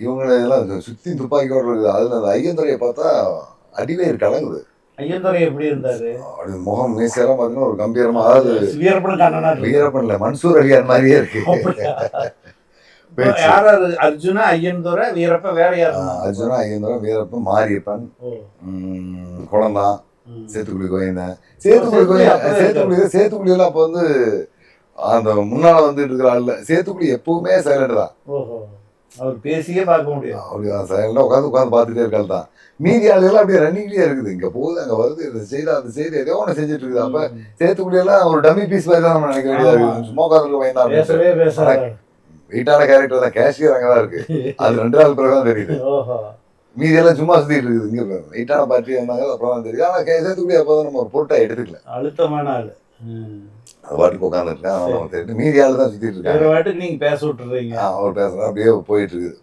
இவங்க இதெல்லாம் சுற்றி துப்பாக்கியோட இருக்குது. அதில் அந்த ஐயந்துரையை பார்த்தா அடிவேர் கலங்குது. ஐயந்துரை எப்படி இருந்தாரு? அப்படி முகம் மீசெல்லாம் பார்த்தீங்கன்னா ஒரு கம்பீரமா, அதாவது வீரப்பன் கண்ணனா வீரப்பன்ல மன்சூர் அலியான் மாதிரியே இருக்கு. யாராரு? அர்ஜுனா, ஐயந்துரை, வீரப்பன், வேற யாரு? அர்ஜுனா, ஐயந்துரை, வீரப்பன், மாரியப்பன், குழந்தான், சேத்துக்குழி கோயந்தன். சேத்துக்குழியெல்லாம் அப்போ வந்து அந்த முன்னால வந்துட்டு இருக்கிற ஆள் சேத்துக்குழி எப்பவுமே சைலண்ட் தான். அவர் பேசியே பார்க்க முடியும். அப்படி சைலண்டா உட்காந்து பார்த்துட்டே இருக்காள் தான். மீதி ஆளுகள்லாம் அப்படியே ரன்னிங்லேயே இருக்குது. இங்க போகுது, அங்க வருது, இந்த செய்தி அந்த செய்தி ஏதோ ஒன்று செஞ்சுட்டு இருக்குது. அப்ப சேத்துக்குழியெல்லாம் ஒரு டம்மி பீஸ் மாதிரி தான் நம்ம நினைக்க வேண்டியதா இருக்குது. சும்மா உட்காந்துருக்க வைனா வீட்டான கேரக்டர் தான். கேஷியர் அங்கதான் இருக்கு. அது 2 நாள் பிறகு தான் தெரியுது. மீதி எல்லாம் சும்மா சுத்திட்டு இருக்குது. இங்க வெயிட்டான பார்ட்டி வந்தாங்க, அப்புறம் தான் தெரியுது. ஆனா சேத்துக்குழி அப்போ நம்ம ஒரு பொருட்டா எடுத்துக்கல. அழுத்தமான ஆளு. அது பாட்டுக்கு உட்காந்துருக்கேன். அதனால தெரியுது. மீதி ஆளு தான் சுத்திட்டு இருக்காங்க. வாட்டுக்கு நீங்க பேச விட்டுறீங்க. அவர் பேசுறேன், அப்படியே போயிட்டு இருக்குது.